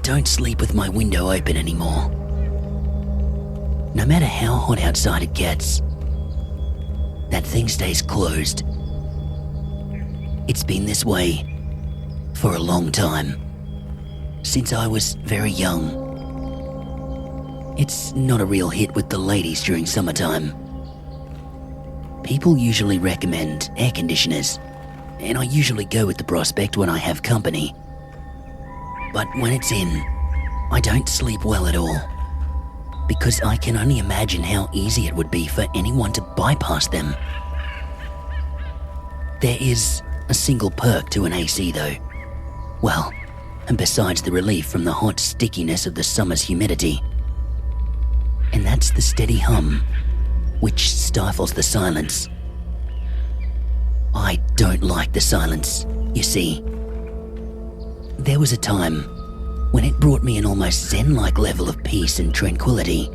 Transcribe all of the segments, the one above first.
don't sleep with my window open anymore. No matter how hot outside it gets, that thing stays closed. It's been this way for a long time, since I was very young. It's not a real hit with the ladies during summertime. People usually recommend air conditioners, and I usually go with the prospect when I have company. But when it's in, I don't sleep well at all, because I can only imagine how easy it would be for anyone to bypass them. There is a single perk to an AC though. Well, and besides the relief from the hot stickiness of the summer's humidity. And that's the steady hum, which stifles the silence. I don't like the silence, you see. There was a time when it brought me an almost zen-like level of peace and tranquility.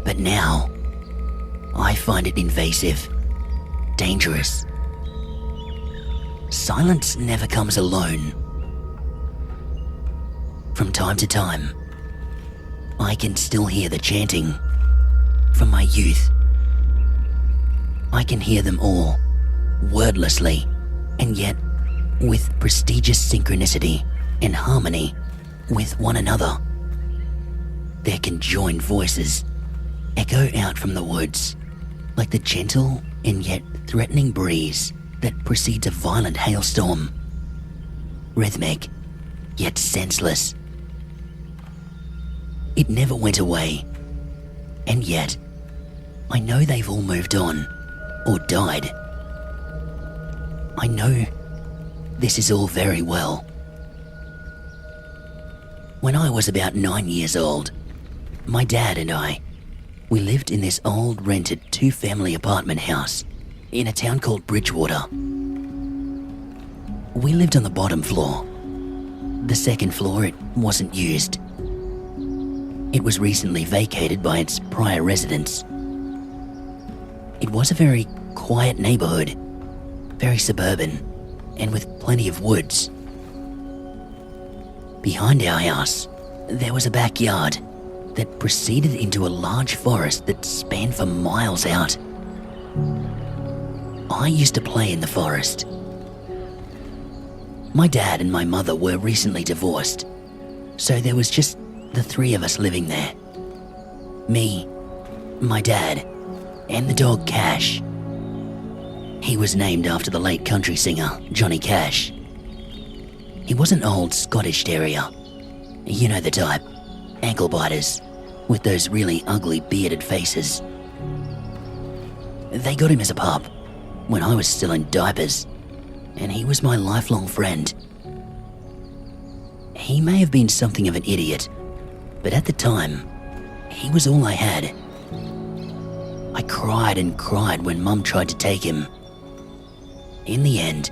But now, I find it invasive, dangerous. Silence never comes alone. From time to time, I can still hear the chanting from my youth. I can hear them all, wordlessly, and yet with prestigious synchronicity and harmony with one another. Their conjoined voices echo out from the woods like the gentle and yet threatening breeze that precedes a violent hailstorm. Rhythmic, yet senseless. It never went away, and yet I know they've all moved on or died. I know this is all very well. When I was about 9 years old, my dad and we lived in this old rented 2-family apartment house in a town called Bridgewater. We lived on the bottom floor. The second floor, it wasn't used. It was recently vacated by its prior residents. It was a very quiet neighborhood, very suburban, and with plenty of woods. Behind our house, there was a backyard that proceeded into a large forest that spanned for miles out. I used to play in the forest. My dad and my mother were recently divorced, so there was just the 3 of us living there. Me, my dad, and the dog Cash. He was named after the late country singer Johnny Cash. He was an old Scottish terrier. You know the type, ankle biters, with those really ugly bearded faces. They got him as a pup when I was still in diapers, and he was my lifelong friend. He may have been something of an idiot, but at the time, he was all I had. I cried and cried when Mum tried to take him. In the end,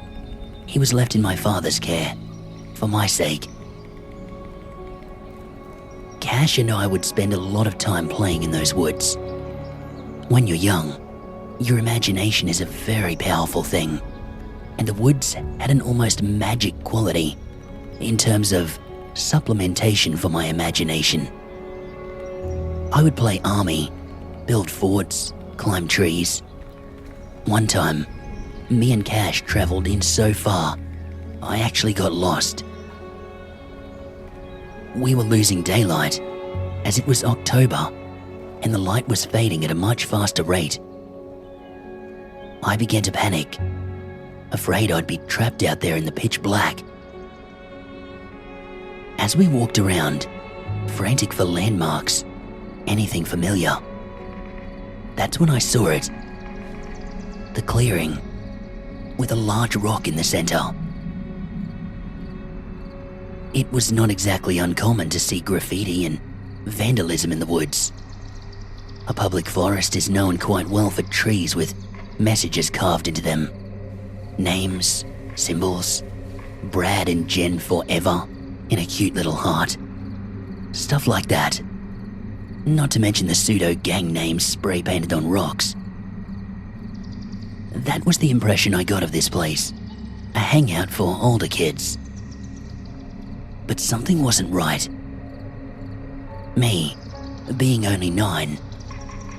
he was left in my father's care, for my sake. Cash and I would spend a lot of time playing in those woods. When you're young, your imagination is a very powerful thing, and the woods had an almost magic quality in terms of supplementation for my imagination. I would play army, build forts, climb trees. One time, me and Cash traveled in so far, I actually got lost. We were losing daylight, as it was October, and the light was fading at a much faster rate. I began to panic, afraid I'd be trapped out there in the pitch black. As we walked around, frantic for landmarks, anything familiar, that's when I saw it. The clearing, with a large rock in the center. It was not exactly uncommon to see graffiti and vandalism in the woods. A public forest is known quite well for trees with messages carved into them. Names, symbols, Brad and Jen forever in a cute little heart. Stuff like that. Not to mention the pseudo-gang names spray painted on rocks. That was the impression I got of this place. A hangout for older kids. But something wasn't right. Me, being only 9,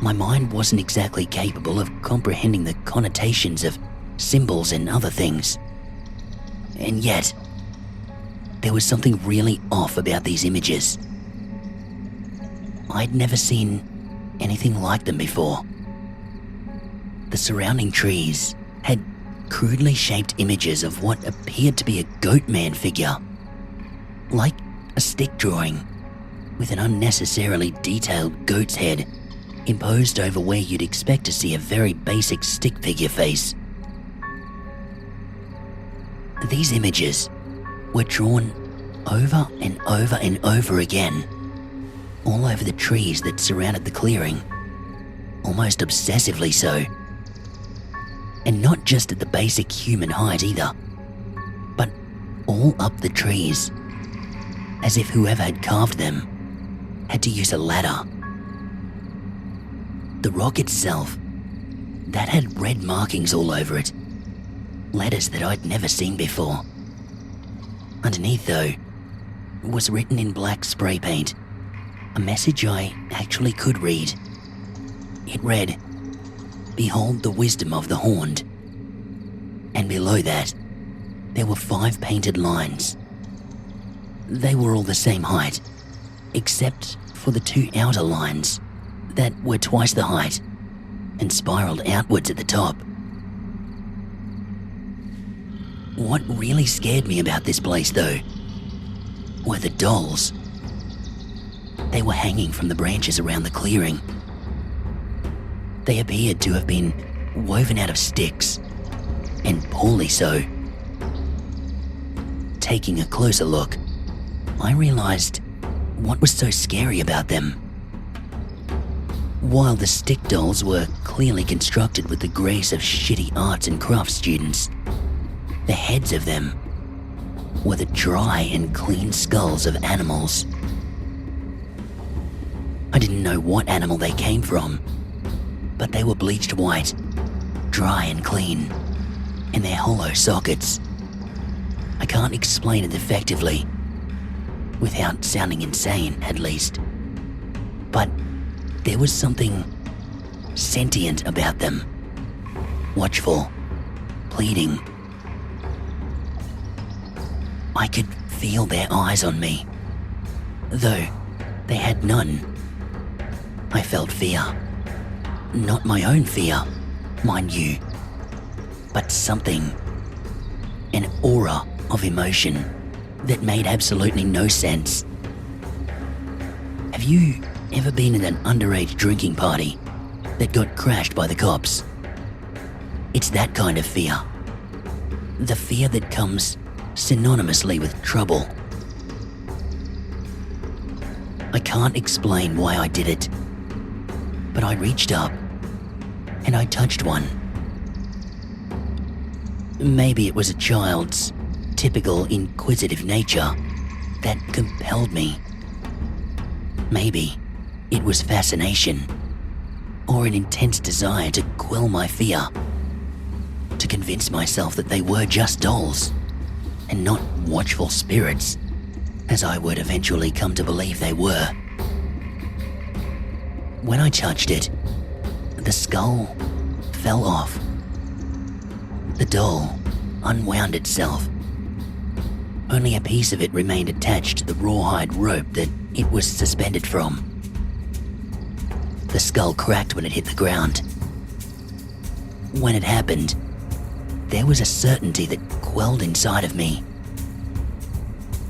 my mind wasn't exactly capable of comprehending the connotations of symbols and other things. And yet, there was something really off about these images. I'd never seen anything like them before. The surrounding trees had crudely shaped images of what appeared to be a goat man figure, like a stick drawing with an unnecessarily detailed goat's head imposed over where you'd expect to see a very basic stick figure face. These images were drawn over and over and over again, all over the trees that surrounded the clearing, almost obsessively so. And not just at the basic human height either, but all up the trees, as if whoever had carved them had to use a ladder. The rock itself, that had red markings all over it, letters that I'd never seen before. Underneath, though, was written in black spray paint a message I actually could read. It read, "Behold the wisdom of the horned." And below that, there were 5 painted lines. They were all the same height, except for the 2 outer lines that were twice the height and spiraled outwards at the top. What really scared me about this place, though, were the dolls. They were hanging from the branches around the clearing. They appeared to have been woven out of sticks, and poorly so. Taking a closer look, I realized what was so scary about them. While the stick dolls were clearly constructed with the grace of shitty arts and crafts students, the heads of them were the dry and clean skulls of animals. I didn't know what animal they came from, but they were bleached white, dry and clean, in their hollow sockets. I can't explain it effectively, without sounding insane at least, but there was something sentient about them, watchful, pleading. I could feel their eyes on me, though they had none. I felt fear. Not my own fear, mind you, but something, an aura of emotion that made absolutely no sense. Have you ever been in an underage drinking party that got crashed by the cops? It's that kind of fear. The fear that comes synonymously with trouble. I can't explain why I did it, but I reached up and I touched one. Maybe it was a child's typical inquisitive nature that compelled me. Maybe it was fascination or an intense desire to quell my fear, to convince myself that they were just dolls and not watchful spirits, as I would eventually come to believe they were. When I touched it, the skull fell off. The doll unwound itself. Only a piece of it remained attached to the rawhide rope that it was suspended from. The skull cracked when it hit the ground. When it happened, there was a certainty that quelled inside of me.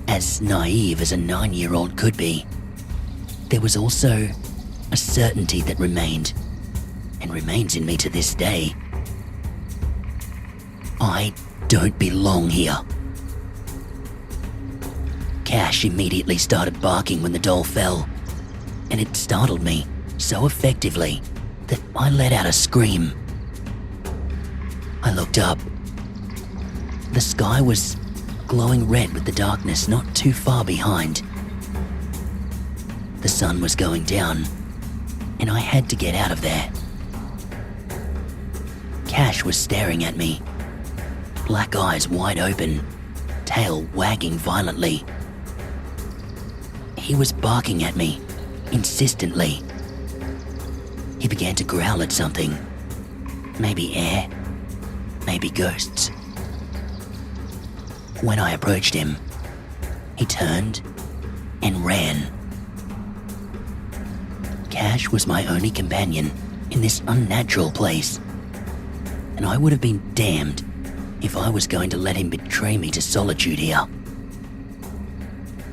As naive as a 9-year-old could be, there was also a certainty that remained, and remains in me to this day. I don't belong here. Cash immediately started barking when the doll fell, and it startled me so effectively that I let out a scream. I looked up. The sky was glowing red with the darkness not too far behind. The sun was going down, and I had to get out of there. Cash was staring at me, black eyes wide open, tail wagging violently. He was barking at me, insistently. He began to growl at something. Maybe air, maybe ghosts. When I approached him, he turned and ran. Cash was my only companion in this unnatural place, and I would have been damned if I was going to let him betray me to solitude here.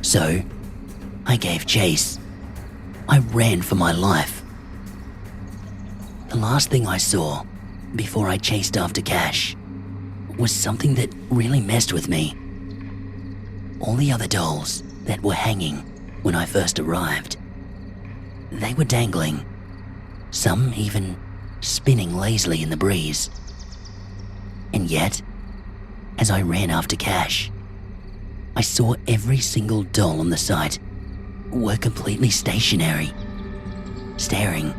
So, I gave chase. I ran for my life. The last thing I saw before I chased after Cash was something that really messed with me. All the other dolls that were hanging when I first arrived, they were dangling, some even spinning lazily in the breeze. And yet, as I ran after Cash, I saw every single doll on the site were completely stationary, staring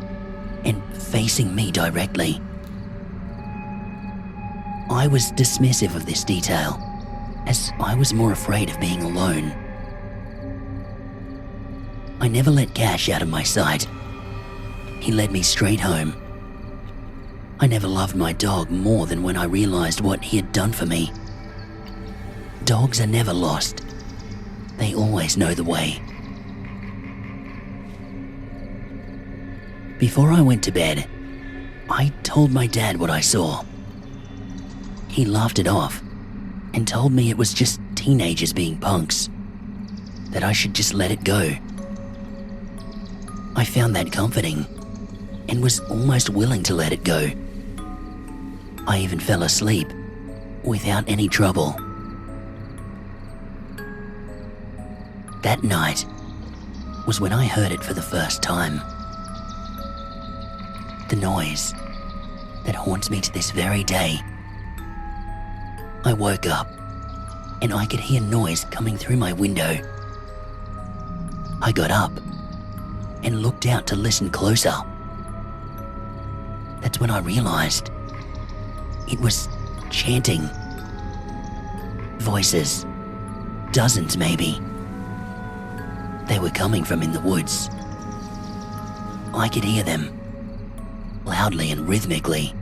and facing me directly. I was dismissive of this detail, as I was more afraid of being alone. I never let Cash out of my sight. He led me straight home. I never loved my dog more than when I realized what he had done for me. Dogs are never lost. They always know the way. Before I went to bed, I told my dad what I saw. He laughed it off and told me it was just teenagers being punks, that I should just let it go. I found that comforting and was almost willing to let it go. I even fell asleep without any trouble. That night was when I heard it for the first time. The noise that haunts me to this very day. I woke up and I could hear noise coming through my window. I got up and looked out to listen closer. That's when I realized it was chanting. Voices, dozens maybe. They were coming from in the woods. I could hear them, loudly and rhythmically.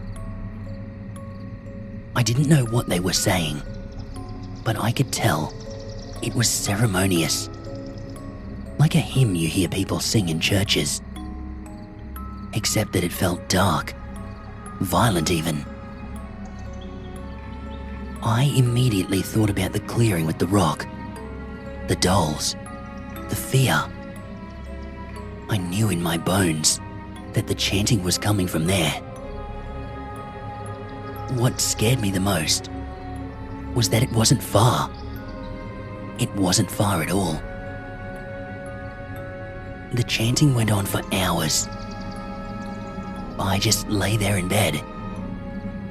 I didn't know what they were saying, but I could tell it was ceremonious, like a hymn you hear people sing in churches, except that it felt dark, violent even. I immediately thought about the clearing with the rock, the dolls, the fear. I knew in my bones that the chanting was coming from there. What scared me the most was that it wasn't far. It wasn't far at all. The chanting went on for hours. I just lay there in bed,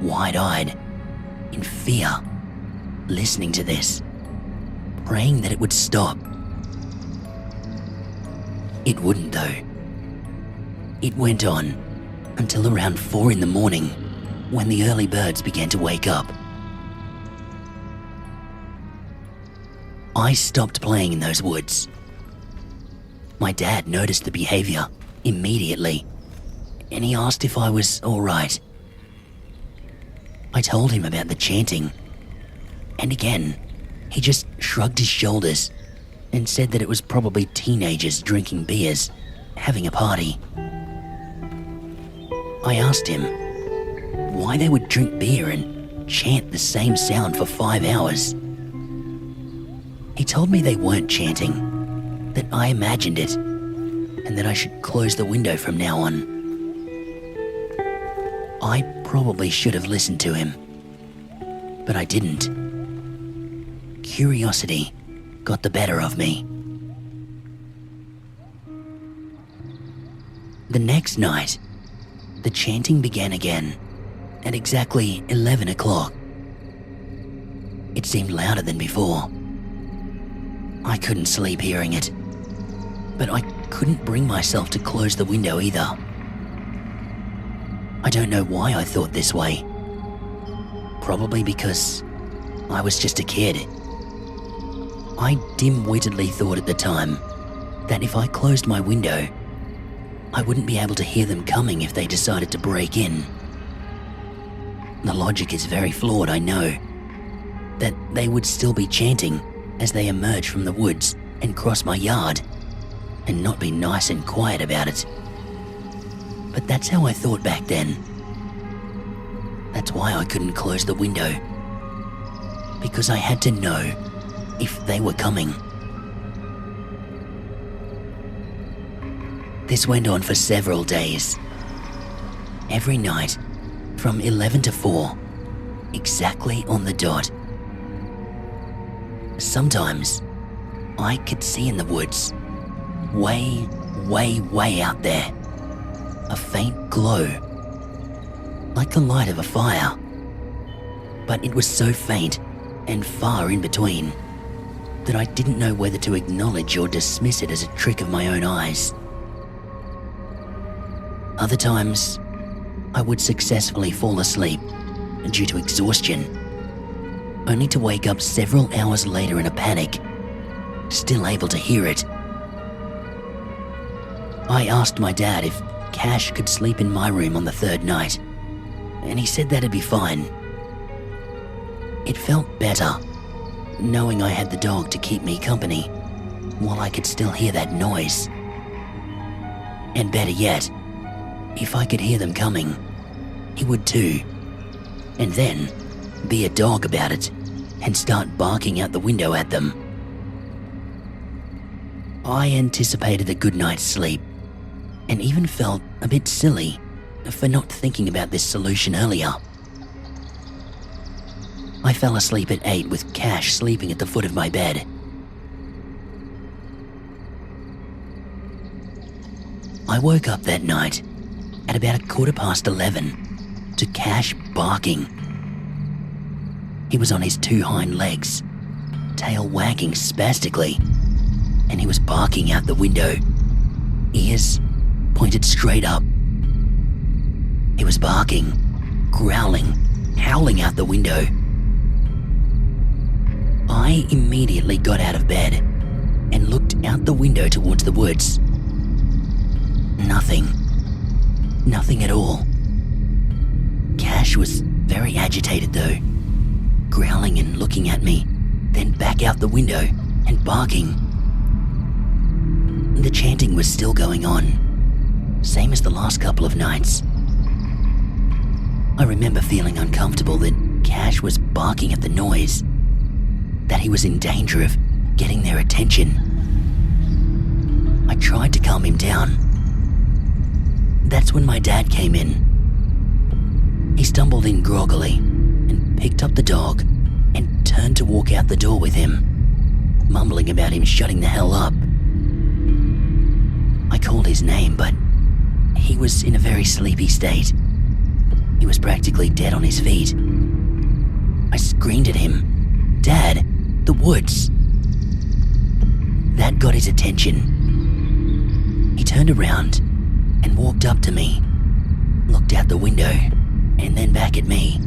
wide-eyed, in fear, listening to this, praying that it would stop. It wouldn't though. It went on until around 4 a.m, when the early birds began to wake up. I stopped playing in those woods. My dad noticed the behavior immediately, and he asked if I was all right. I told him about the chanting, and again, he just shrugged his shoulders and said that it was probably teenagers drinking beers, having a party. I asked him why they would drink beer and chant the same sound for 5 hours. He told me they weren't chanting, that I imagined it, and that I should close the window from now on. I probably should have listened to him, but I didn't. Curiosity got the better of me. The next night, the chanting began again at exactly 11 o'clock. It seemed louder than before. I couldn't sleep hearing it, but I couldn't bring myself to close the window either. I don't know why I thought this way. Probably because I was just a kid. I dim-wittedly thought at the time that if I closed my window, I wouldn't be able to hear them coming if they decided to break in. The logic is very flawed, I know, that they would still be chanting as they emerge from the woods and cross my yard, and not be nice and quiet about it. But that's how I thought back then. That's why I couldn't close the window, because I had to know if they were coming. This went on for several days. Every night, from 11 to 4, exactly on the dot. Sometimes, I could see in the woods, way, way, way out there, a faint glow, like the light of a fire. But it was so faint and far in between that I didn't know whether to acknowledge or dismiss it as a trick of my own eyes. Other times, I would successfully fall asleep due to exhaustion, only to wake up several hours later in a panic, still able to hear it. I asked my dad if Cash could sleep in my room on the third night, and he said that'd be fine. It felt better, knowing I had the dog to keep me company, while I could still hear that noise. And better yet, if I could hear them coming, he would too, and then be a dog about it and start barking out the window at them. I anticipated a good night's sleep, and even felt a bit silly for not thinking about this solution earlier. I fell asleep at 8 with Cash sleeping at the foot of my bed. I woke up that night at about 11:15 to Cash barking. He was on his 2 hind legs, tail wagging spastically, and he was barking out the window, ears pointed straight up. He was barking, growling, howling out the window. I immediately got out of bed and looked out the window towards the woods. Nothing. Nothing at all. Cash was very agitated though, growling and looking at me, then back out the window and barking. The chanting was still going on, same as the last couple of nights. I remember feeling uncomfortable that Cash was barking at the noise, that he was in danger of getting their attention. I tried to calm him down. That's when my dad came in. He stumbled in groggily and picked up the dog and turned to walk out the door with him, mumbling about him shutting the hell up. I called his name, but he was in a very sleepy state. He was practically dead on his feet. I screamed at him, "Dad, the woods!" That got his attention. He turned around and walked up to me, looked out the window, and then back at me.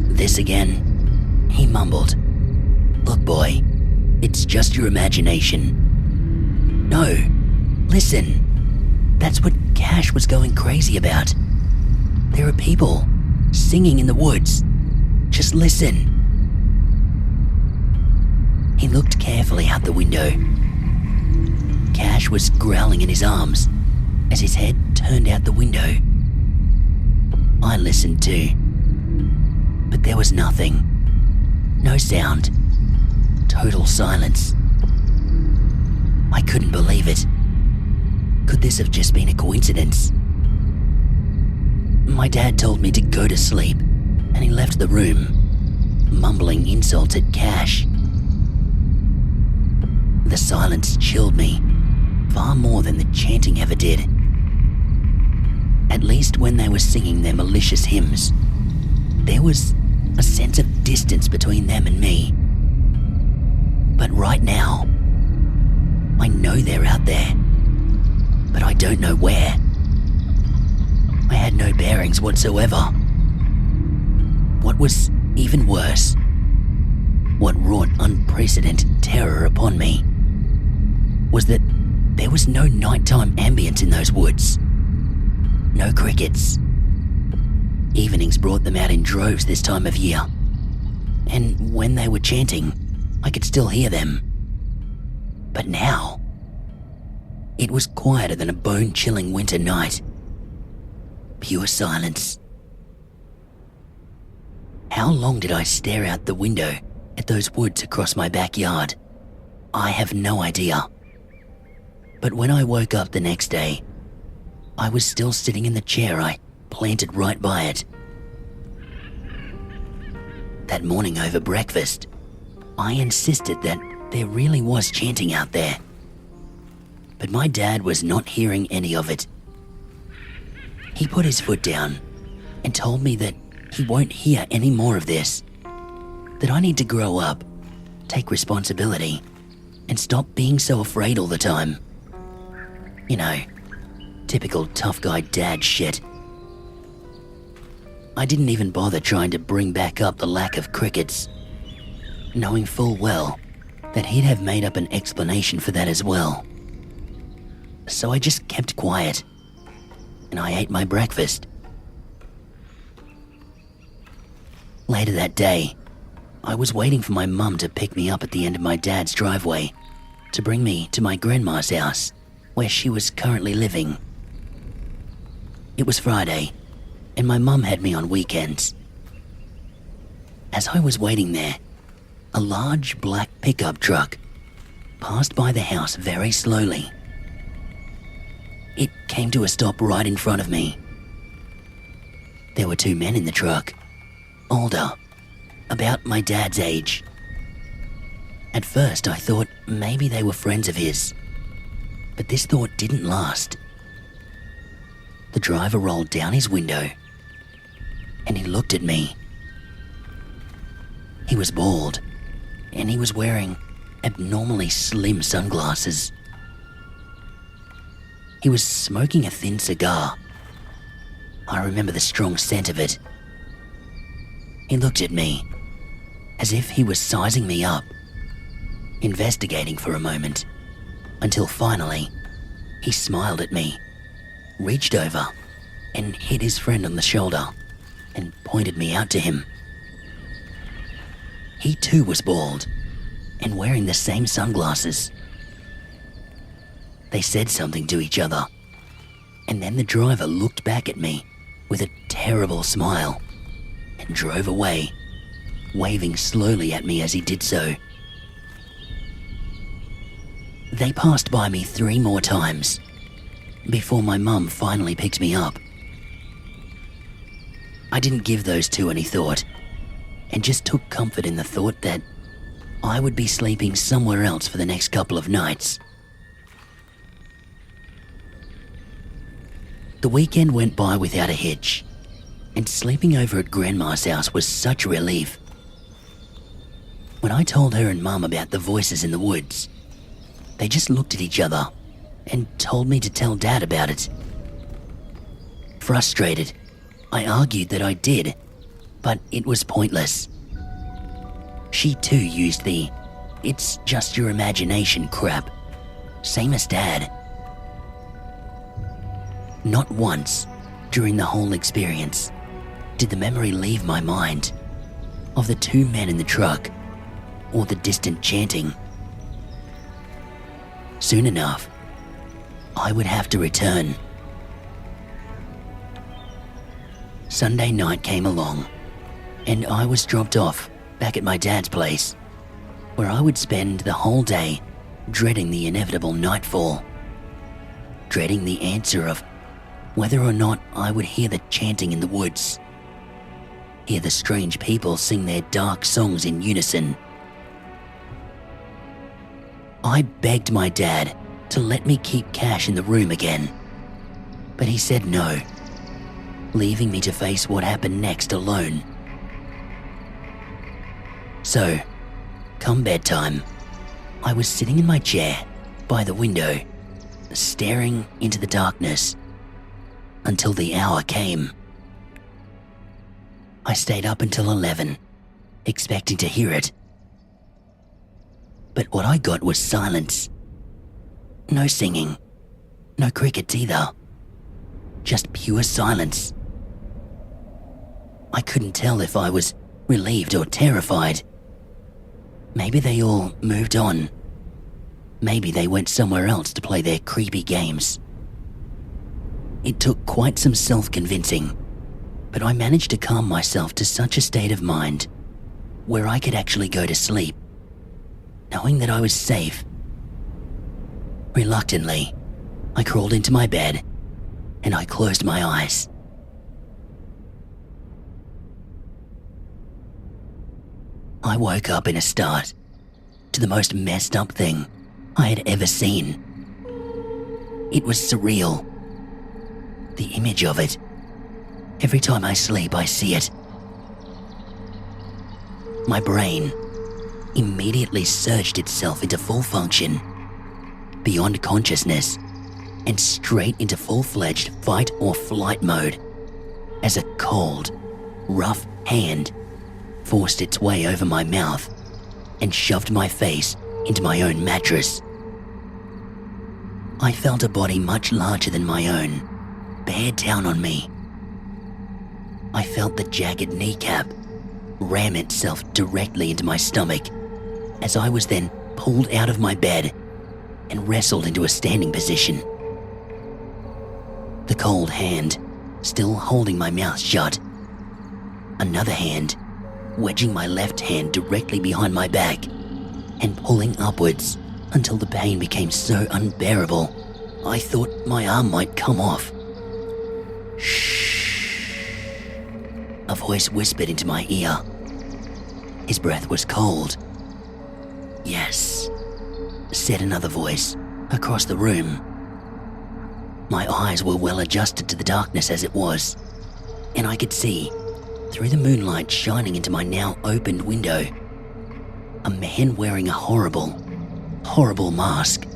"This again?" he mumbled. "Look, boy, it's just your imagination." "No, listen, that's what Cash was going crazy about. There are people singing in the woods. Just listen." He looked carefully out the window. Cash was growling in his arms as his head turned out the window. I listened too, but there was nothing. No sound. Total silence. I couldn't believe it. Could this have just been a coincidence? My dad told me to go to sleep, and he left the room, mumbling insults at Cash. The silence chilled me far more than the chanting ever did. At least when they were singing their malicious hymns, there was a sense of distance between them and me. But right now, I know they're out there, but I don't know where. I had no bearings whatsoever. What was even worse, what wrought unprecedented terror upon me, was that There was no nighttime ambience in those woods. No crickets. Evenings brought them out in droves this time of year. And when they were chanting, I could still hear them. But now, it was quieter than a bone-chilling winter night. Pure silence. How long did I stare out the window at those woods across my backyard? I have no idea. But when I woke up the next day, I was still sitting in the chair I planted right by it. That morning over breakfast, I insisted that there really was chanting out there. But my dad was not hearing any of it. He put his foot down and told me that he won't hear any more of this, that I need to grow up, take responsibility, and stop being so afraid all the time. You know, typical tough guy dad shit. I didn't even bother trying to bring back up the lack of crickets, knowing full well that he'd have made up an explanation for that as well. So I just kept quiet, and I ate my breakfast. Later that day, I was waiting for my mum to pick me up at the end of my dad's driveway to bring me to my grandma's house, where she was currently living. It was Friday, and my mum had me on weekends. As I was waiting there, a large black pickup truck passed by the house very slowly. It came to a stop right in front of me. There were two men in the truck, older, about my dad's age. At first I thought maybe they were friends of his, but this thought didn't last. The driver rolled down his window and he looked at me. He was bald and he was wearing abnormally slim sunglasses. He was smoking a thin cigar. I remember the strong scent of it. He looked at me as if he was sizing me up, investigating for a moment, until finally he smiled at me, reached over and hit his friend on the shoulder and pointed me out to him. He too was bald and wearing the same sunglasses. They said something to each other, and then the driver looked back at me with a terrible smile and drove away, waving slowly at me as he did so. They passed by me 3 more times before my mum finally picked me up. I didn't give those two any thought and just took comfort in the thought that I would be sleeping somewhere else for the next couple of nights. The weekend went by without a hitch, and sleeping over at Grandma's house was such a relief. When I told her and Mum about the voices in the woods, they just looked at each other and told me to tell Dad about it. Frustrated, I argued that I did, but it was pointless. She too used the "it's just your imagination" crap, same as Dad. Not once during the whole experience did the memory leave my mind of the two men in the truck or the distant chanting. Soon enough, I would have to return. Sunday night came along, and I was dropped off back at my dad's place, where I would spend the whole day dreading the inevitable nightfall, dreading the answer of whether or not I would hear the chanting in the woods, hear the strange people sing their dark songs in unison. I begged my dad to let me keep cash in the room again, but he said no, leaving me to face what happened next alone. So, come bedtime, I was sitting in my chair by the window, staring into the darkness until the hour came. I stayed up until 11, expecting to hear it. But what I got was silence. No singing. No crickets either. Just pure silence. I couldn't tell if I was relieved or terrified. Maybe they all moved on. Maybe they went somewhere else to play their creepy games. It took quite some self-convincing, but I managed to calm myself to such a state of mind where I could actually go to sleep, knowing that I was safe. Reluctantly, I crawled into my bed and I closed my eyes. I woke up in a start to the most messed up thing I had ever seen. It was surreal. The image of it. Every time I sleep, I see it. My brain immediately surged itself into full function, beyond consciousness, and straight into full-fledged fight or flight mode as a cold, rough hand forced its way over my mouth and shoved my face into my own mattress. I felt a body much larger than my own bear down on me. I felt the jagged kneecap ram itself directly into my stomach as I was then pulled out of my bed and wrestled into a standing position. The cold hand still holding my mouth shut. Another hand wedging my left hand directly behind my back and pulling upwards until the pain became so unbearable I thought my arm might come off. Shh. A voice whispered into my ear. His breath was cold. Yes, said another voice across the room. My eyes were well adjusted to the darkness as it was, and I could see, through the moonlight shining into my now opened window, a man wearing a horrible, horrible mask.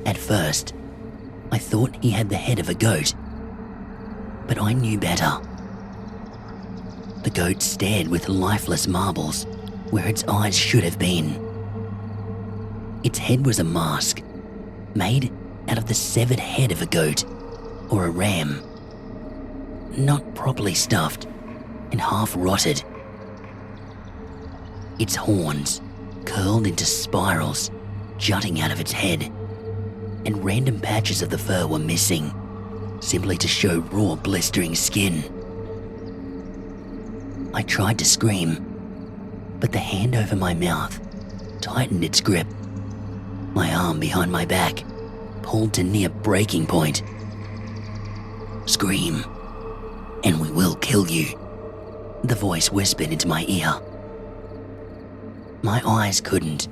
At first, I thought he had the head of a goat, but I knew better. The goat stared with lifeless marbles where its eyes should have been. Its head was a mask, made out of the severed head of a goat or a ram, not properly stuffed and half rotted. Its horns curled into spirals jutting out of its head, and random patches of the fur were missing, simply to show raw blistering skin. I tried to scream, but the hand over my mouth tightened its grip. My arm behind my back pulled to near breaking point. Scream, and we will kill you, the voice whispered into my ear. My eyes couldn't,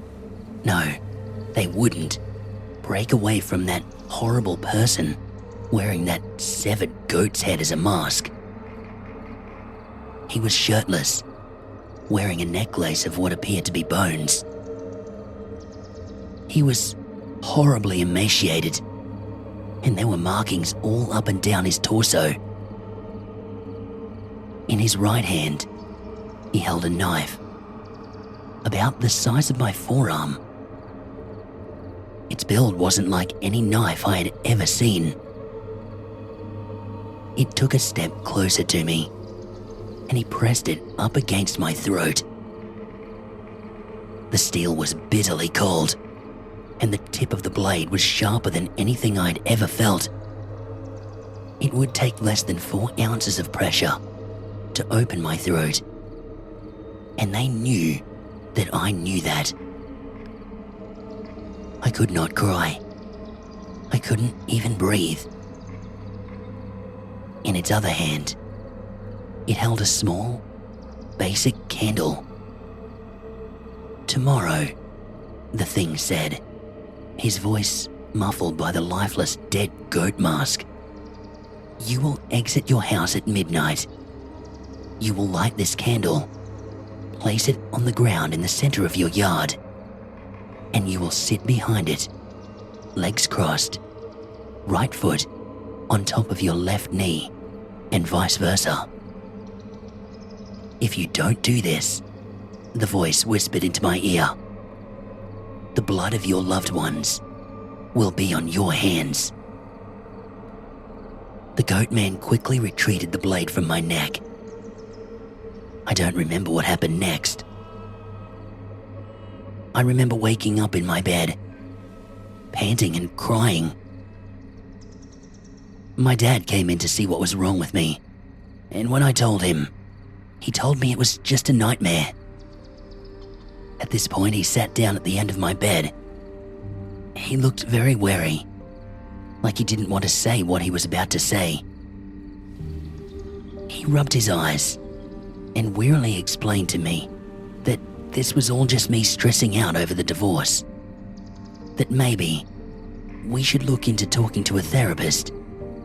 no, they wouldn't, break away from that horrible person wearing that severed goat's head as a mask. He was shirtless, wearing a necklace of what appeared to be bones. He was horribly emaciated, and there were markings all up and down his torso. In his right hand, he held a knife, about the size of my forearm. Its build wasn't like any knife I had ever seen. It took a step closer to me, and he pressed it up against my throat. The steel was bitterly cold, and the tip of the blade was sharper than anything I'd ever felt. It would take less than 4 ounces of pressure to open my throat, and they knew that I knew that. I could not cry. I couldn't even breathe. In its other hand, it held a small, basic candle. Tomorrow, the thing said, his voice muffled by the lifeless dead goat mask. You will exit your house at midnight. You will light this candle, place it on the ground in the center of your yard, and you will sit behind it, legs crossed, right foot on top of your left knee, and vice versa. If you don't do this, the voice whispered into my ear, the blood of your loved ones will be on your hands." The goat man quickly retreated the blade from my neck. I don't remember what happened next. I remember waking up in my bed, panting and crying. My dad came in to see what was wrong with me, and when I told him, he told me it was just a nightmare. At this point, he sat down at the end of my bed. He looked very wary, like he didn't want to say what he was about to say. He rubbed his eyes and wearily explained to me that this was all just me stressing out over the divorce, that maybe we should look into talking to a therapist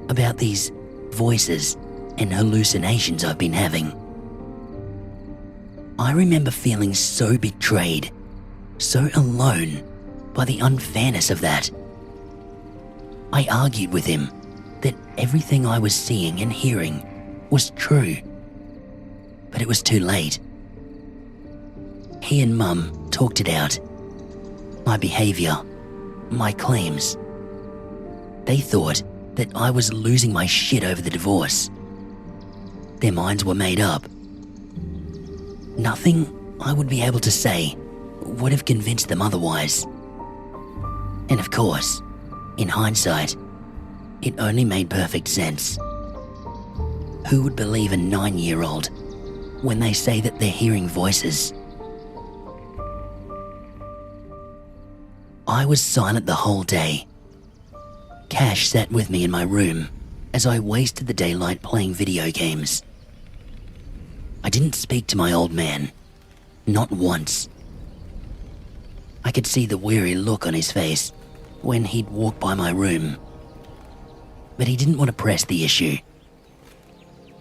about these voices and hallucinations I've been having. I remember feeling so betrayed, so alone by the unfairness of that. I argued with him that everything I was seeing and hearing was true, but it was too late. He and Mum talked it out. My behaviour, my claims. They thought that I was losing my shit over the divorce. Their minds were made up. Nothing I would be able to say would have convinced them otherwise. And of course, in hindsight, it only made perfect sense. Who would believe a 9-year-old when they say that they're hearing voices? I was silent the whole day. Cash sat with me in my room as I wasted the daylight playing video games. I didn't speak to my old man, not once. I could see the weary look on his face when he'd walk by my room, but he didn't want to press the issue.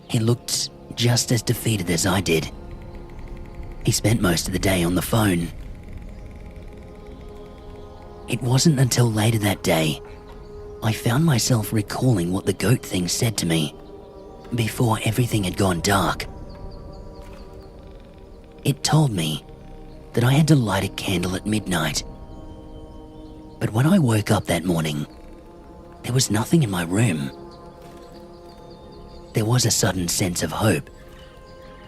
He looked just as defeated as I did. He spent most of the day on the phone. It wasn't until later that day I found myself recalling what the goat thing said to me before everything had gone dark. It told me that I had to light a candle at midnight. But when I woke up that morning, there was nothing in my room. There was a sudden sense of hope,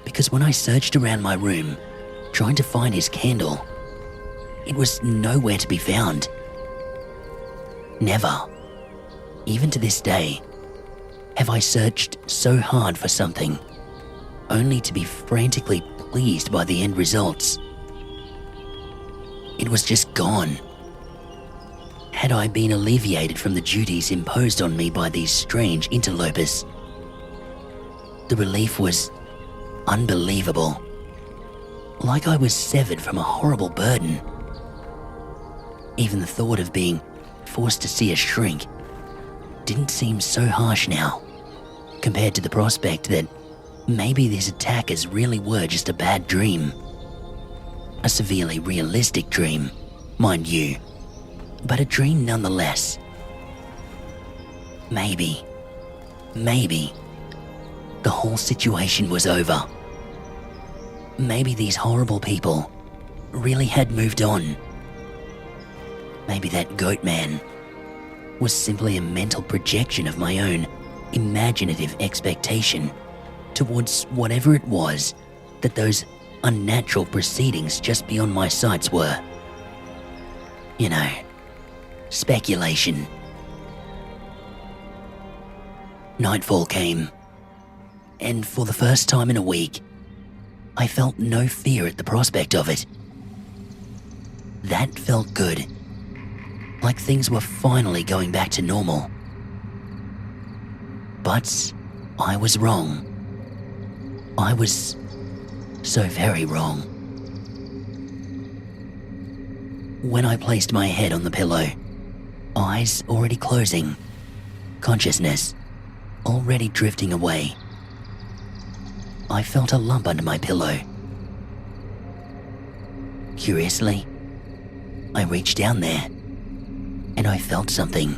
because when I searched around my room, trying to find his candle, it was nowhere to be found. Never, even to this day, have I searched so hard for something, only to be frantically pleased by the end results. It was just gone. Had I been alleviated from the duties imposed on me by these strange interlopers? The relief was unbelievable. Like I was severed from a horrible burden. Even the thought of being forced to see a shrink didn't seem so harsh now, compared to the prospect that maybe these attackers really were just a bad dream. A severely realistic dream, mind you, but a dream nonetheless. Maybe, the whole situation was over. Maybe these horrible people really had moved on. Maybe that goat man was simply a mental projection of my own imaginative expectation towards whatever it was that those unnatural proceedings just beyond my sights were. You know, speculation. Nightfall came, and for the first time in a week, I felt no fear at the prospect of it. That felt good, like things were finally going back to normal. But I was wrong. I was so very wrong. When I placed my head on the pillow, eyes already closing, consciousness already drifting away, I felt a lump under my pillow. Curiously, I reached down there and I felt something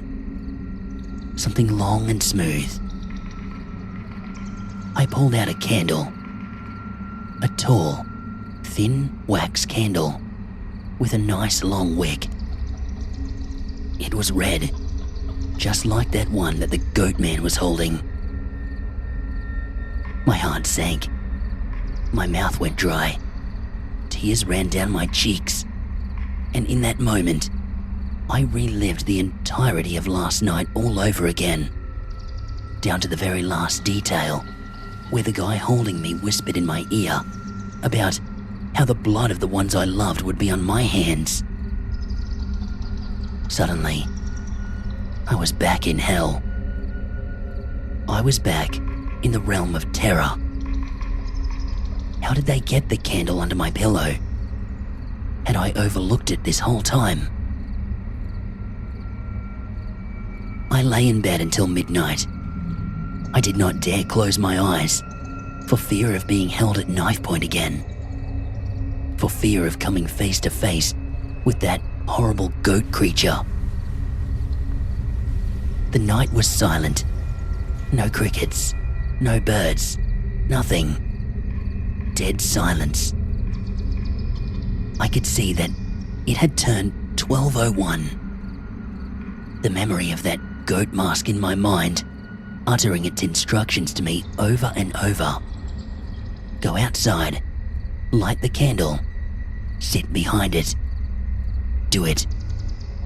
long and smooth. I pulled out a candle, a tall, thin wax candle with a nice long wick. It was red, just like that one that the goat man was holding. My heart sank. My mouth went dry. Tears ran down my cheeks. And in that moment, I relived the entirety of last night all over again, down to the very last detail, where the guy holding me whispered in my ear about how the blood of the ones I loved would be on my hands. Suddenly, I was back in hell. I was back in the realm of terror. How did they get the candle under my pillow? Had I overlooked it this whole time? I lay in bed until midnight. I did not dare close my eyes, for fear of being held at knife point again. For fear of coming face to face with that horrible goat creature. The night was silent. No crickets, no birds, nothing. Dead silence. I could see that it had turned 12:01. The memory of that goat mask in my mind, uttering its instructions to me over and over. Go outside, light the candle, sit behind it. Do it,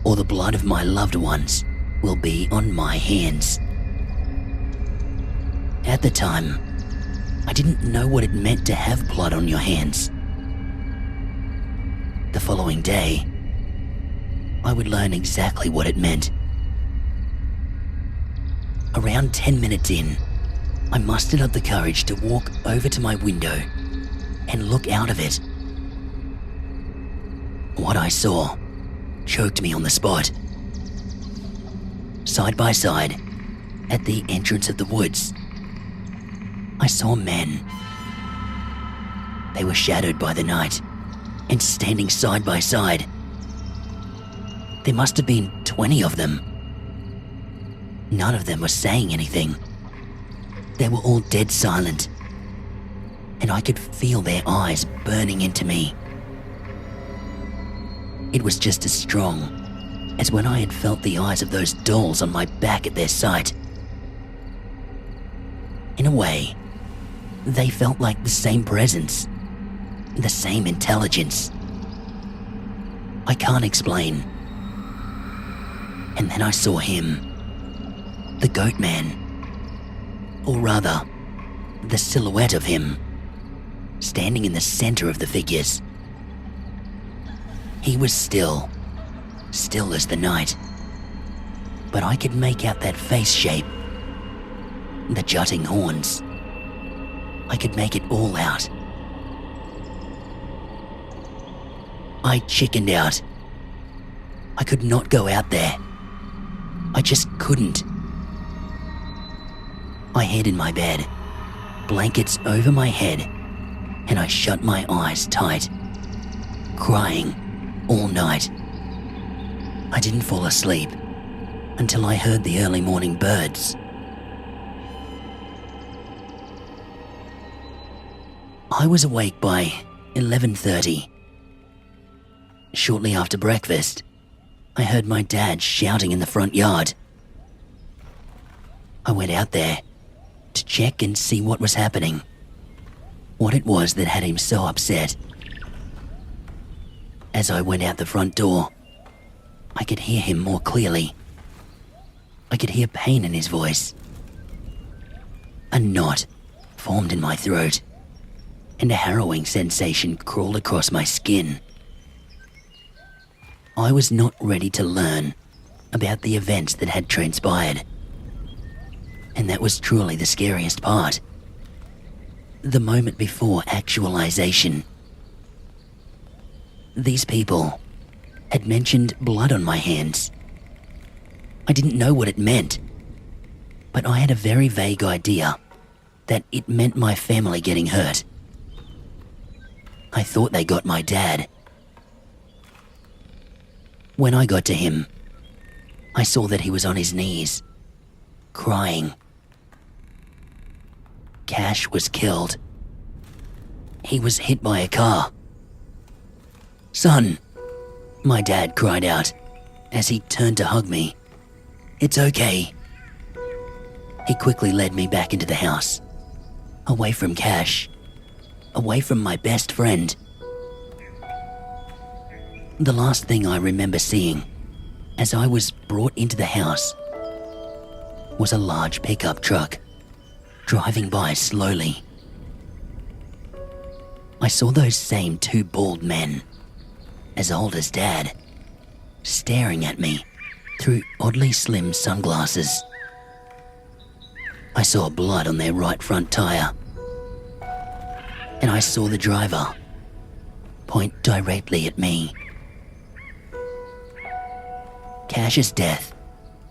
or the blood of my loved ones will be on my hands. At the time, I didn't know what it meant to have blood on your hands. The following day, I would learn exactly what it meant. Around 10 minutes in, I mustered up the courage to walk over to my window and look out of it. What I saw choked me on the spot. Side by side, at the entrance of the woods, I saw men. They were shadowed by the night and standing side by side. There must have been 20 of them. None of them was saying anything. They were all dead silent, and I could feel their eyes burning into me. It was just as strong as when I had felt the eyes of those dolls on my back at their sight. In a way, they felt like the same presence, the same intelligence. I can't explain. And then I saw him, the goat man, or rather, the silhouette of him, standing in the center of the figures. He was still as the night, but I could make out that face shape, the jutting horns. I could make it all out. I chickened out. I could not go out there. I just couldn't. I hid in my bed, blankets over my head, and I shut my eyes tight, crying all night. I didn't fall asleep until I heard the early morning birds. I was awake by 11:30. Shortly after breakfast, I heard my dad shouting in the front yard. I went out there to check and see what was happening, what it was that had him so upset. As I went out the front door, I could hear him more clearly. I could hear pain in his voice. A knot formed in my throat, and a harrowing sensation crawled across my skin. I was not ready to learn about the events that had transpired. And that was truly the scariest part. The moment before actualization. These people had mentioned blood on my hands. I didn't know what it meant, but I had a very vague idea that it meant my family getting hurt. I thought they got my dad. When I got to him, I saw that he was on his knees, crying. Cash was killed. He was hit by a car. "Son," my dad cried out, as he turned to hug me. "It's okay." He quickly led me back into the house, away from Cash, away from my best friend. The last thing I remember seeing as I was brought into the house was a large pickup truck driving by slowly. I saw those same two bald men, as old as Dad, staring at me through oddly slim sunglasses. I saw blood on their right front tire, and I saw the driver point directly at me. Cash's death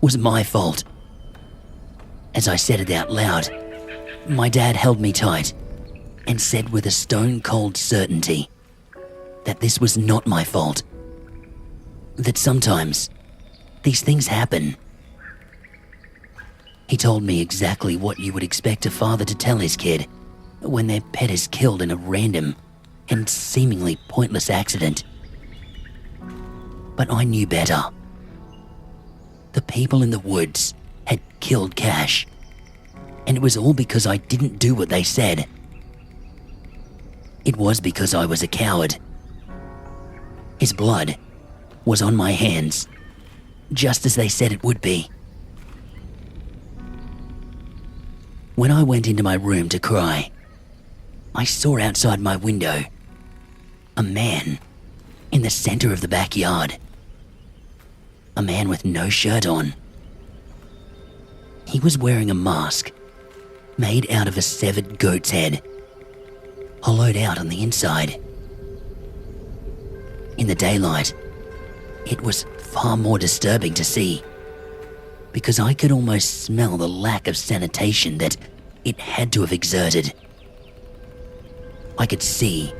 was my fault. As I said it out loud, my dad held me tight and said with a stone-cold certainty that this was not my fault. That sometimes these things happen. He told me exactly what you would expect a father to tell his kid when their pet is killed in a random and seemingly pointless accident. But I knew better. The people in the woods had killed Cash, and it was all because I didn't do what they said. It was because I was a coward. His blood was on my hands, just as they said it would be. When I went into my room to cry, I saw outside my window a man in the center of the backyard. A man with no shirt on. He was wearing a mask made out of a severed goat's head, hollowed out on the inside. In the daylight, it was far more disturbing to see, because I could almost smell the lack of sanitation that it had to have exerted. I could see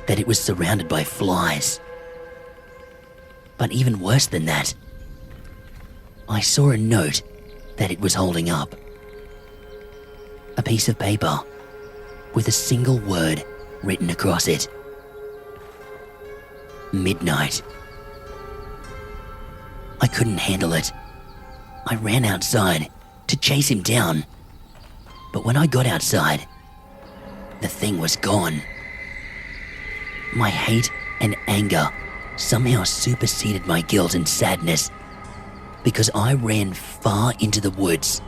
that it was surrounded by flies. But even worse than that, I saw a note that it was holding up. A piece of paper with a single word written across it. Midnight. I couldn't handle it. I ran outside to chase him down. But when I got outside, the thing was gone. My hate and anger somehow superseded my guilt and sadness, because I ran far into the woods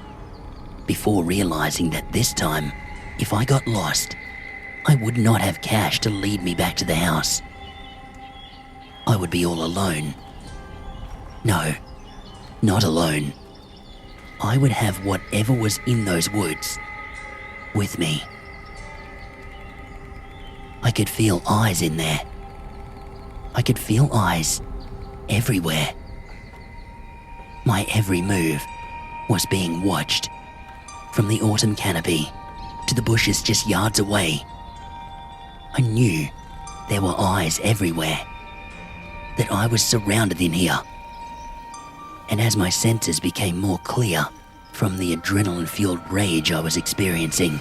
before realizing that this time, if I got lost, I would not have Cash to lead me back to the house. I would be all alone. No, not alone. I would have whatever was in those woods with me. I could feel eyes in there. I could feel eyes everywhere. My every move was being watched, from the autumn canopy to the bushes just yards away. I knew there were eyes everywhere, that I was surrounded in here. And as my senses became more clear from the adrenaline-fueled rage I was experiencing,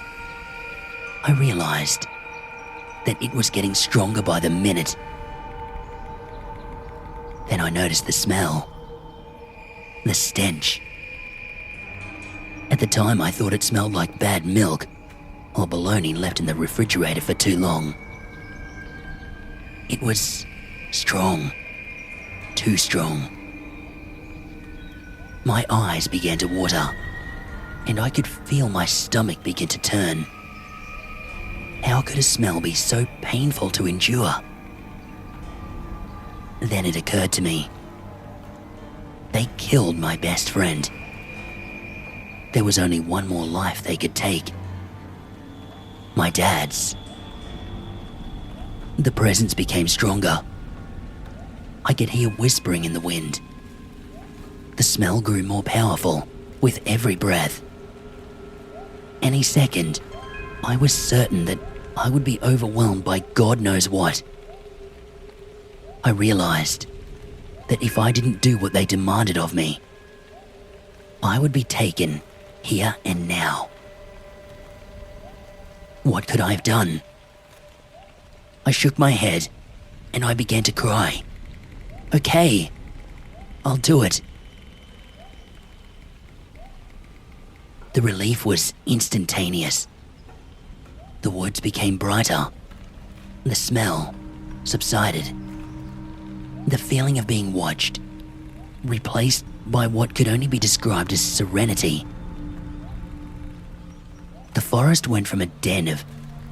I realized that it was getting stronger by the minute. Then I noticed the smell. The stench. At the time, I thought it smelled like bad milk or bologna left in the refrigerator for too long. It was strong. Too strong. My eyes began to water, and I could feel my stomach begin to turn. How could a smell be so painful to endure? Then it occurred to me. They killed my best friend. There was only one more life they could take. My dad's. The presence became stronger. I could hear whispering in the wind. The smell grew more powerful with every breath. Any second, I was certain that I would be overwhelmed by God knows what. I realized that if I didn't do what they demanded of me, I would be taken here and now. What could I have done? I shook my head and I began to cry. Okay, I'll do it." The relief was instantaneous. The woods became brighter. The smell subsided. The feeling of being watched, replaced by what could only be described as serenity. The forest went from a den of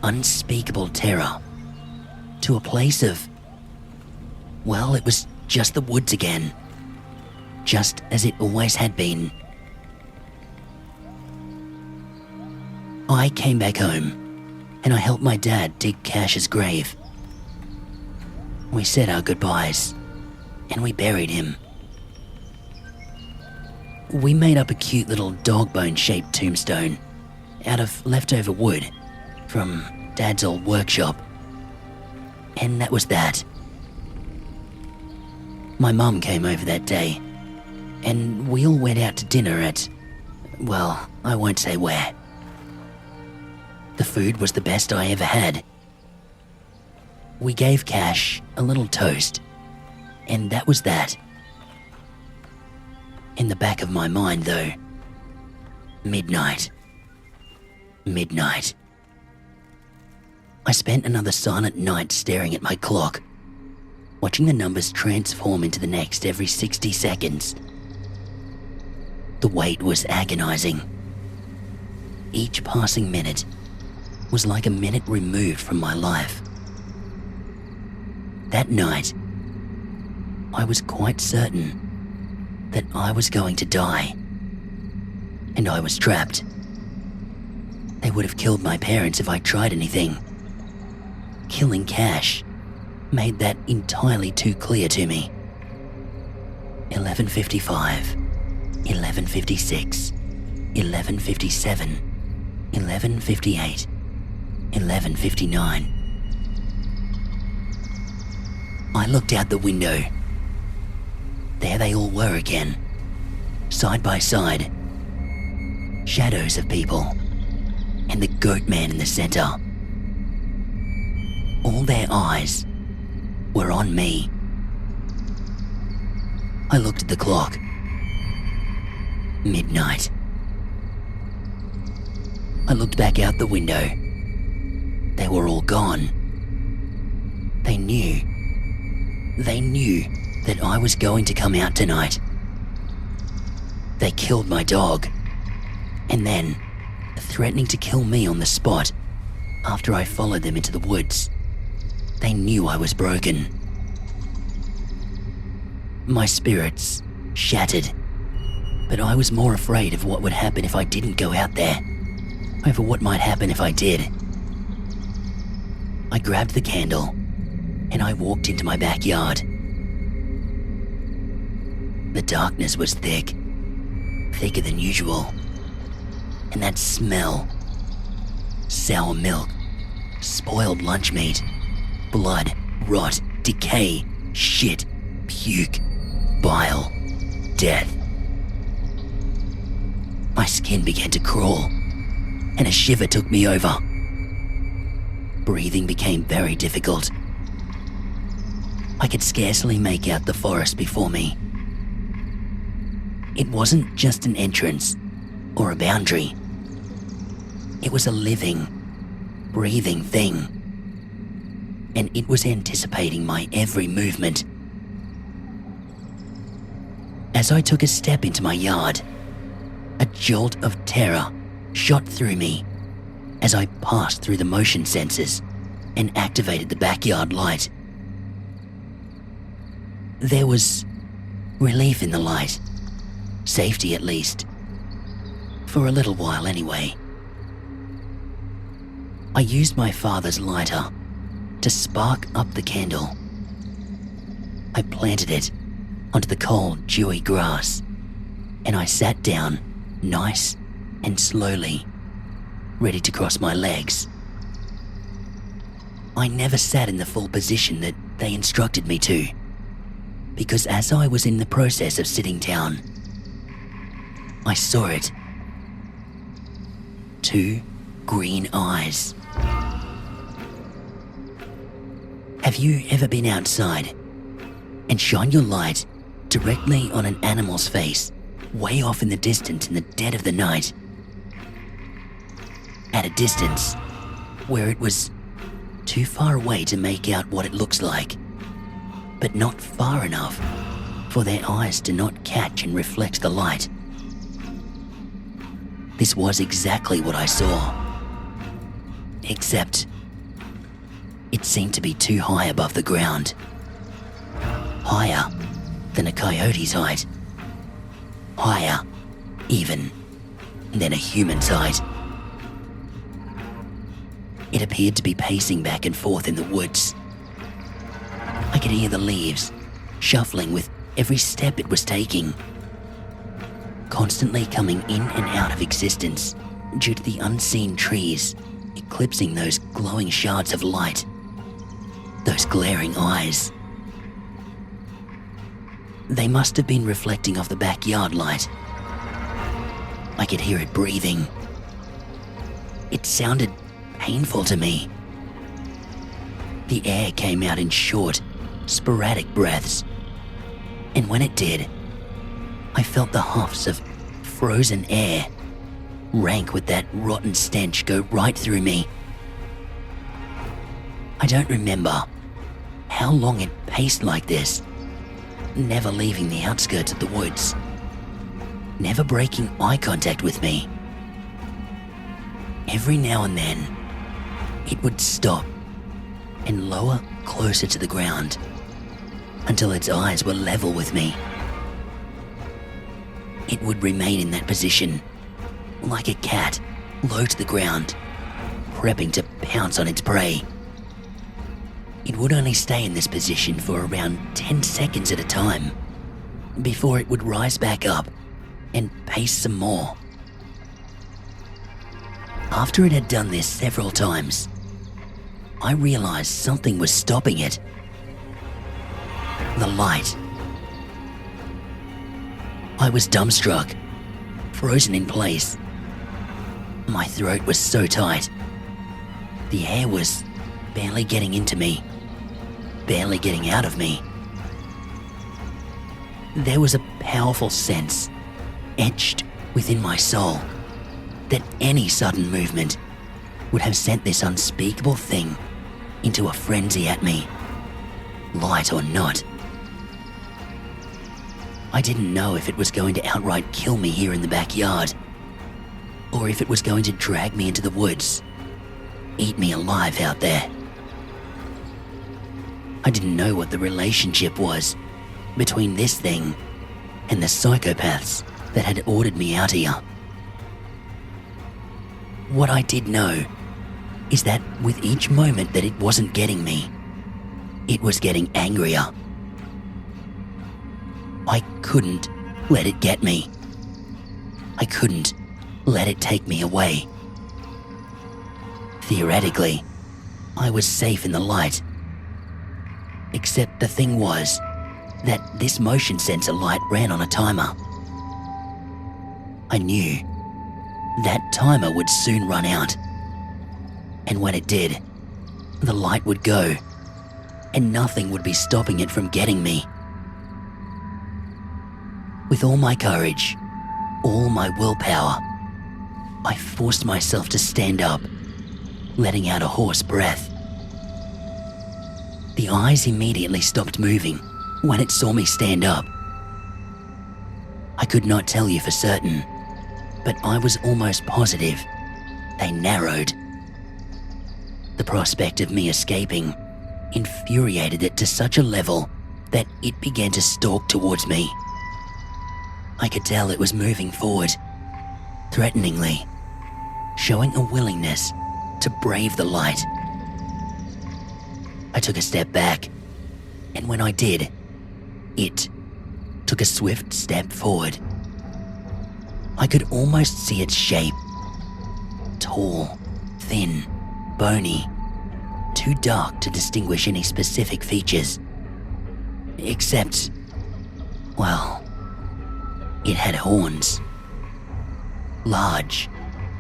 unspeakable terror to a place of, well, it was just the woods again, just as it always had been. I came back home and I helped my dad dig Cash's grave. We said our goodbyes and we buried him. We made up a cute little dog bone shaped tombstone out of leftover wood from Dad's old workshop. And that was that. My mum came over that day and we all went out to dinner at, well, I won't say where. The food was the best I ever had. We gave Cash a little toast, and that was that. In the back of my mind, though, midnight. I spent another silent night staring at my clock, watching the numbers transform into the next every 60 seconds. The wait was agonizing. Each passing minute was like a minute removed from my life. That night, I was quite certain that I was going to die, and I was trapped. They would have killed my parents if I tried anything. Killing Cash made that entirely too clear to me. 11:55, 11:56, 11:57, 11:58, 11:59. I looked out the window. There they all were again, side by side. Shadows of people, and the goat man in the center. All their eyes were on me. I looked at the clock. Midnight. I looked back out the window. They were all gone. They knew that I was going to come out tonight. They killed my dog, and then, threatening to kill me on the spot after I followed them into the woods. They knew I was broken. My spirits shattered, but I was more afraid of what would happen if I didn't go out there, over what might happen if I did. I grabbed the candle and I walked into my backyard. The darkness was thick, thicker than usual, and that smell, sour milk, spoiled lunch meat, blood, rot, decay, shit, puke, bile, death. My skin began to crawl, and a shiver took me over. Breathing became very difficult. I could scarcely make out the forest before me. It wasn't just an entrance or a boundary. It was a living, breathing thing, and it was anticipating my every movement. As I took a step into my yard, a jolt of terror shot through me as I passed through the motion sensors and activated the backyard light. There was relief in the light, safety at least, for a little while anyway. I used my father's lighter to spark up the candle. I planted it onto the cold, dewy grass, and I sat down nice and slowly, ready to cross my legs. I never sat in the full position that they instructed me to, because as I was in the process of sitting down, I saw it. 2 green eyes. Have you ever been outside and shone your light directly on an animal's face, way off in the distance in the dead of the night. At a distance where it was too far away to make out what it looks like, but not far enough for their eyes to not catch and reflect the light. This was exactly what I saw, except it seemed to be too high above the ground, higher than a coyote's height, higher even than a human's height. It appeared to be pacing back and forth in the woods. I could hear the leaves shuffling with every step it was taking, constantly coming in and out of existence due to the unseen trees eclipsing those glowing shards of light, those glaring eyes. They must have been reflecting off the backyard light. I could hear it breathing. It sounded painful to me. The air came out in short, sporadic breaths, and when it did, I felt the huffs of frozen air, rank with that rotten stench, go right through me. I don't remember how long it paced like this, never leaving the outskirts of the woods, never breaking eye contact with me. Every now and then, it would stop and lower closer to the ground until its eyes were level with me. It would remain in that position, like a cat low to the ground, prepping to pounce on its prey. It would only stay in this position for around 10 seconds at a time, before it would rise back up and pace some more. After it had done this several times, I realized something was stopping it. The light. I was dumbstruck, frozen in place. My throat was so tight. The air was barely getting into me, barely getting out of me. There was a powerful sense etched within my soul that any sudden movement would have sent this unspeakable thing into a frenzy at me, light or not. I didn't know if it was going to outright kill me here in the backyard, or if it was going to drag me into the woods, eat me alive out there. I didn't know what the relationship was between this thing and the psychopaths that had ordered me out here. What I did know is that with each moment that it wasn't getting me, it was getting angrier. I couldn't let it get me. I couldn't let it take me away. Theoretically, I was safe in the light. Except the thing was that this motion sensor light ran on a timer. I knew that timer would soon run out. And when it did, the light would go, and nothing would be stopping it from getting me. With all my courage, all my willpower, I forced myself to stand up, letting out a hoarse breath. The eyes immediately stopped moving when it saw me stand up. I could not tell you for certain, but I was almost positive they narrowed. The prospect of me escaping infuriated it to such a level that it began to stalk towards me. I could tell it was moving forward, threateningly, showing a willingness to brave the light. I took a step back, and when I did, it took a swift step forward. I could almost see its shape. Tall, thin, bony, too dark to distinguish any specific features. Except, well, it had horns. Large,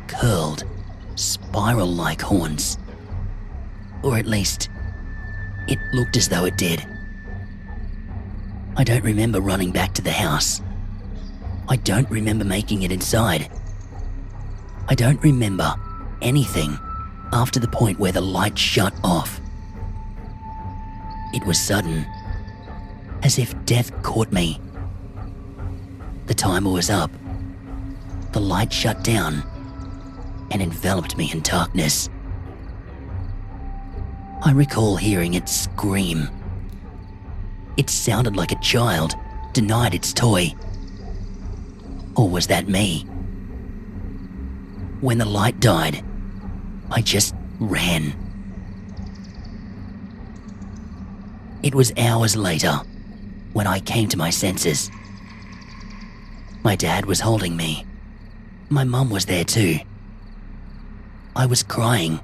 curled, spiral-like horns. Or at least, it looked as though it did. I don't remember running back to the house. I don't remember making it inside. I don't remember anything after the point where the light shut off. It was sudden, as if death caught me. The timer was up. The light shut down and enveloped me in darkness. I recall hearing it scream. It sounded like a child denied its toy. Or was that me? When the light died, I just ran. It was hours later when I came to my senses. My dad was holding me. My mum was there too. I was crying.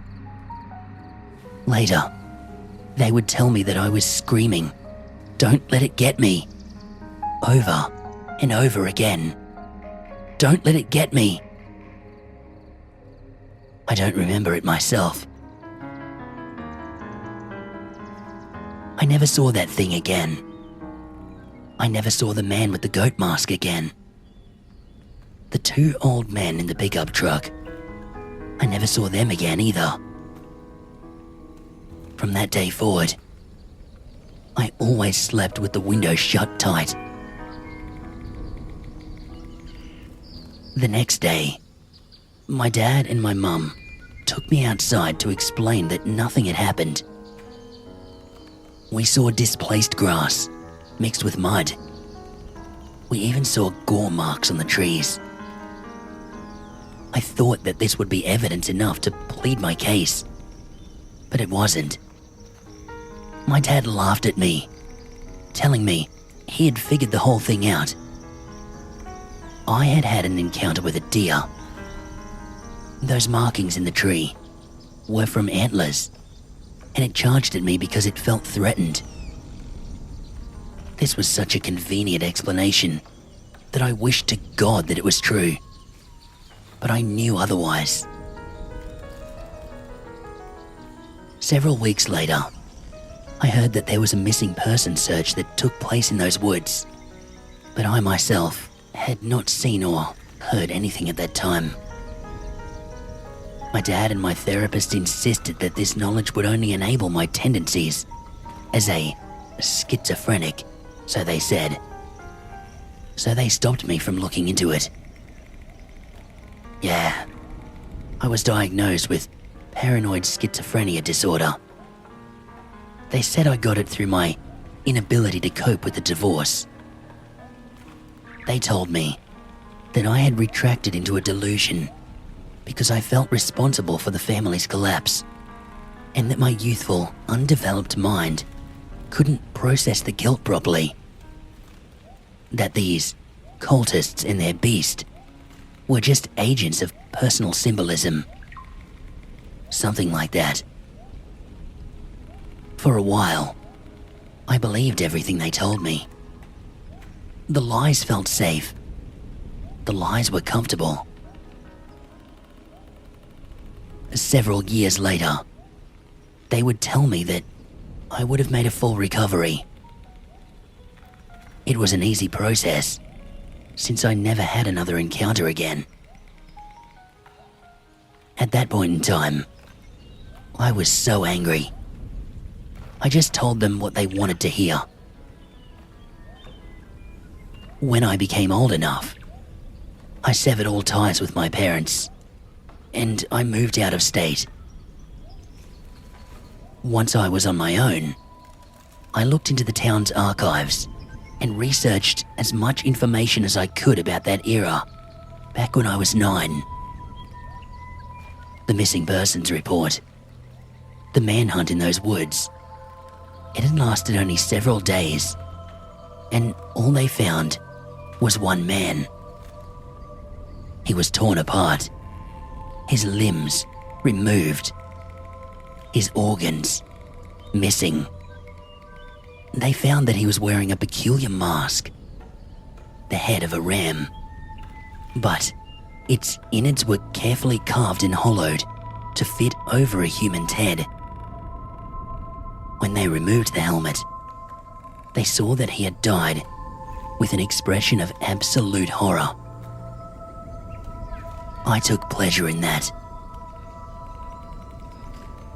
Later, they would tell me that I was screaming, "Don't let it get me," over and over again. "Don't let it get me." I don't remember it myself. I never saw that thing again. I never saw the man with the goat mask again. The two old men in the pickup truck, I never saw them again either. From that day forward, I always slept with the window shut tight. The next day, my dad and my mum took me outside to explain that nothing had happened. We saw displaced grass mixed with mud. We even saw gore marks on the trees. I thought that this would be evidence enough to plead my case, but it wasn't. My dad laughed at me, telling me he had figured the whole thing out. I had had an encounter with a deer. Those markings in the tree were from antlers, and it charged at me because it felt threatened. This was such a convenient explanation that I wished to God that it was true, but I knew otherwise. Several weeks later, I heard that there was a missing person search that took place in those woods, but I myself had not seen or heard anything at that time. My dad and my therapist insisted that this knowledge would only enable my tendencies as a schizophrenic, so they said. So they stopped me from looking into it. Yeah, I was diagnosed with paranoid schizophrenia disorder. They said I got it through my inability to cope with the divorce. They told me that I had retracted into a delusion because I felt responsible for the family's collapse, and that my youthful, undeveloped mind couldn't process the guilt properly. That these cultists and their beast were just agents of personal symbolism. Something like that. For a while, I believed everything they told me. The lies felt safe. The lies were comfortable. Several years later, they would tell me that I would have made a full recovery. It was an easy process, since I never had another encounter again. At that point in time, I was so angry. I just told them what they wanted to hear. When I became old enough, I severed all ties with my parents, and I moved out of state. Once I was on my own, I looked into the town's archives and researched as much information as I could about that era, back when I was 9. The missing persons report, the manhunt in those woods, it had lasted only several days, and all they found was one man. He was torn apart, his limbs removed, his organs missing. They found that he was wearing a peculiar mask, the head of a ram, but its innards were carefully carved and hollowed to fit over a human's head. When they removed the helmet, they saw that he had died with an expression of absolute horror. I took pleasure in that.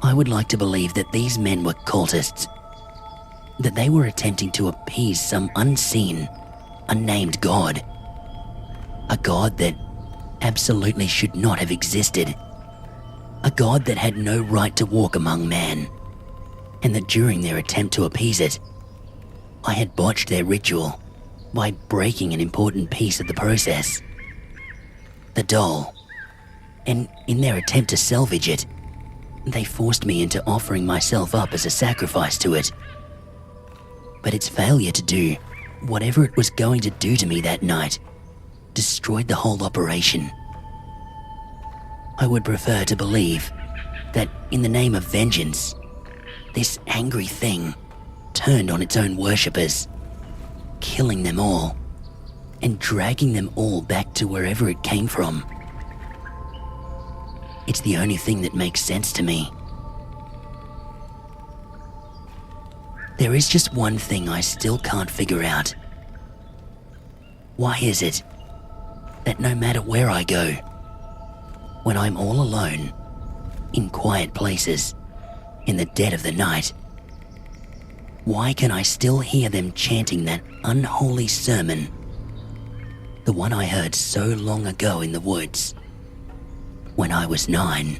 I would like to believe that these men were cultists, that they were attempting to appease some unseen, unnamed god. A god that absolutely should not have existed. A god that had no right to walk among man, and that during their attempt to appease it, I had botched their ritual by breaking an important piece of the process. The doll. And in their attempt to salvage it, they forced me into offering myself up as a sacrifice to it. But its failure to do whatever it was going to do to me that night destroyed the whole operation. I would prefer to believe that in the name of vengeance, this angry thing turned on its own worshippers, killing them all and dragging them all back to wherever it came from. It's the only thing that makes sense to me. There is just one thing I still can't figure out. Why is it that no matter where I go, when I'm all alone, in quiet places, in the dead of the night, why can I still hear them chanting that unholy sermon? The one I heard so long ago in the woods, when I was 9.